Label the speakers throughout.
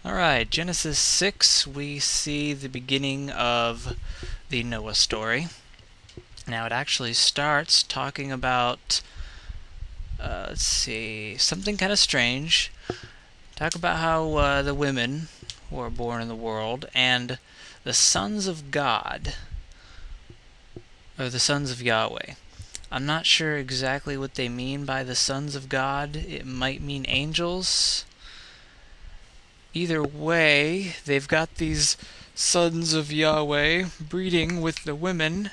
Speaker 1: Alright, Genesis 6, we see the beginning of the Noah story. Now it actually starts talking about, something kind of strange. Talk about how the women who are born in the world and the sons of God, or the sons of Yahweh. I'm not sure exactly what they mean by the sons of God. It might mean angels. Either way, they've got these sons of Yahweh breeding with the women,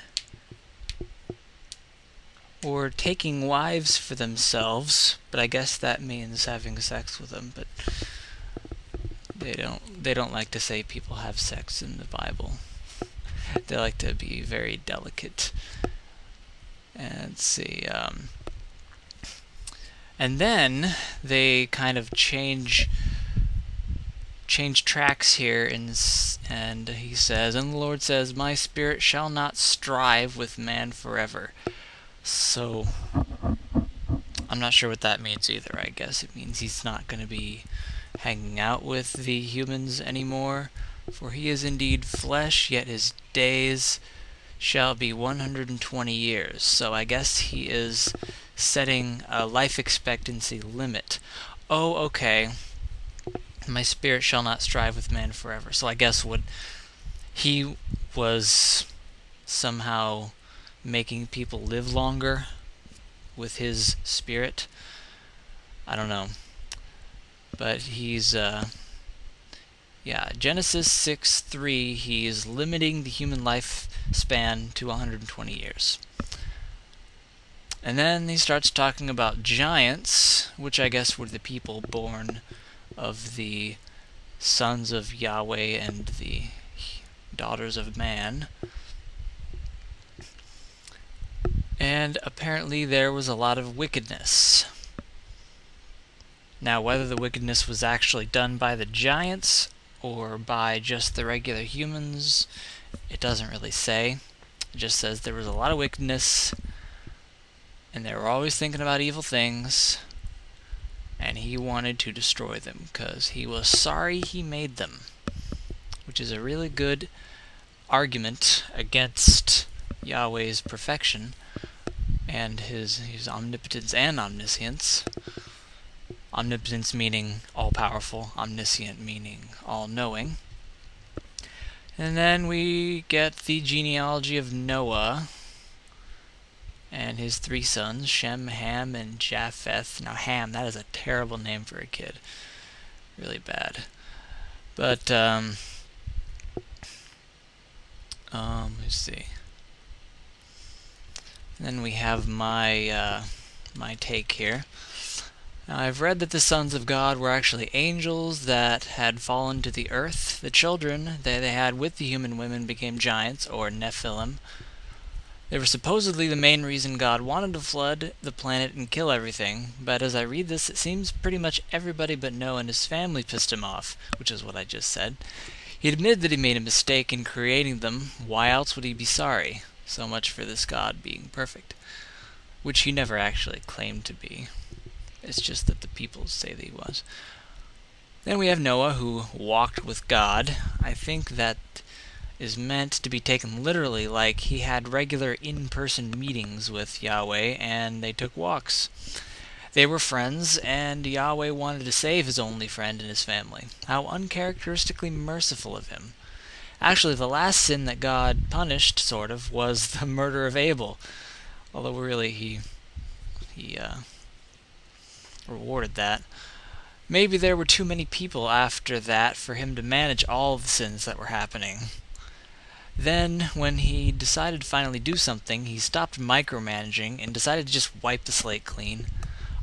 Speaker 1: or taking wives for themselves, but I guess that means having sex with them, but they don't like to say people have sex in the Bible. They like to be very delicate. And let's see, and then they kind of change tracks here, and he says, and the Lord says, my spirit shall not strive with man forever. So I'm not sure what that means either. I guess it means he's not going to be hanging out with the humans anymore, for he is indeed flesh, yet his days shall be 120 years. So I guess he is setting a life expectancy limit. Oh, okay. My spirit shall not strive with man forever. So I guess what he was somehow making people live longer with his spirit. I don't know. But he's, Genesis 6:3, he's limiting the human lifespan to 120 years. And then he starts talking about giants, which I guess were the people born of the sons of Yahweh and the daughters of man. And apparently there was a lot of wickedness. Now, whether the wickedness was actually done by the giants or by just the regular humans, it doesn't really say. It just says there was a lot of wickedness, and they were always thinking about evil things, and he wanted to destroy them because he was sorry he made them, which is a really good argument against Yahweh's perfection and his omnipotence and omniscience. Omnipotence meaning all-powerful, omniscient meaning all-knowing. And then we get the genealogy of Noah and his three sons, Shem, Ham, and Japheth. Now Ham, that is a terrible name for a kid. Really bad. But, let's see. And then we have my take here. Now, I've read that the sons of God were actually angels that had fallen to the earth. The children that they had with the human women became giants, or Nephilim. They were supposedly the main reason God wanted to flood the planet and kill everything, but as I read this, it seems pretty much everybody but Noah and his family pissed him off, which is what I just said. He admitted that he made a mistake in creating them. Why else would he be sorry? So much for this God being perfect, which he never actually claimed to be. It's just that the people say that he was. Then we have Noah, who walked with God. I think that is meant to be taken literally, like he had regular in-person meetings with Yahweh, and they took walks. They were friends, and Yahweh wanted to save his only friend and his family. How uncharacteristically merciful of him. Actually, the last sin that God punished, sort of, was the murder of Abel. Although really he rewarded that. Maybe there were too many people after that for him to manage all the sins that were happening. Then, when he decided to finally do something, he stopped micromanaging and decided to just wipe the slate clean.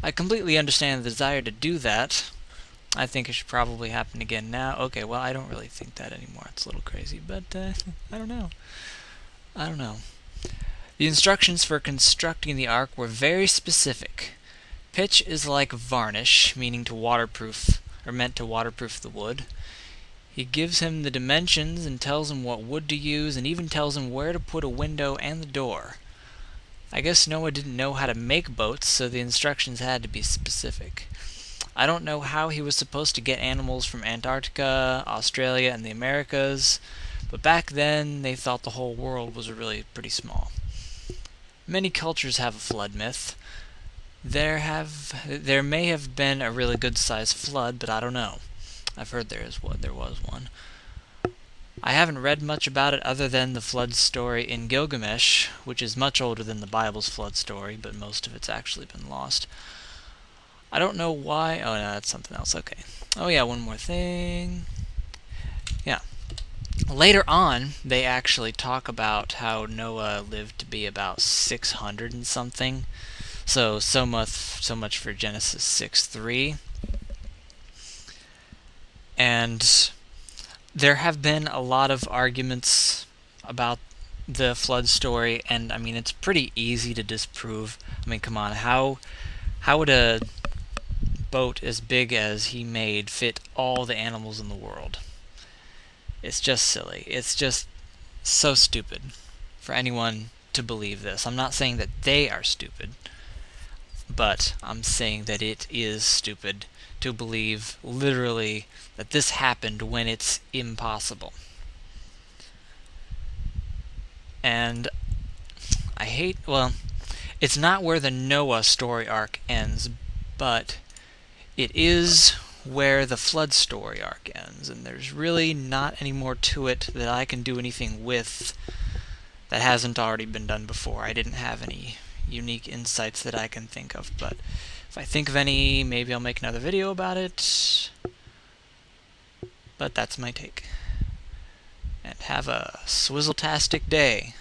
Speaker 1: I completely understand the desire to do that. I think it should probably happen again now. Okay, well, I don't really think that anymore. It's a little crazy, but I don't know. The instructions for constructing the ark were very specific. Pitch is like varnish, meaning to waterproof, or meant to waterproof the wood. He gives him the dimensions and tells him what wood to use, and even tells him where to put a window and the door. I guess Noah didn't know how to make boats, so the instructions had to be specific. I don't know how he was supposed to get animals from Antarctica, Australia, and the Americas, but back then they thought the whole world was really pretty small. Many cultures have a flood myth. There may have been a really good-sized flood, but I don't know. I've heard there was one. I haven't read much about it other than the flood story in Gilgamesh, which is much older than the Bible's flood story, but most of it's actually been lost. I don't know why. Oh, no, that's something else. Okay. Oh, yeah, one more thing. Yeah. Later on, they actually talk about how Noah lived to be about 600 and something. So much for Genesis 6:3. And there have been a lot of arguments about the flood story, and I mean, it's pretty easy to disprove. I mean, come on, how would a boat as big as he made fit all the animals in the world? It's just silly. It's just so stupid for anyone to believe this. I'm not saying that they are stupid, but I'm saying that it is stupid to believe literally that this happened when it's impossible. And it's not where the Noah story arc ends, but it is where the flood story arc ends, and there's really not any more to it that I can do anything with that hasn't already been done before. I didn't have any unique insights that I can think of, but if I think of any, maybe I'll make another video about it. But that's my take. And have a swizzle-tastic day.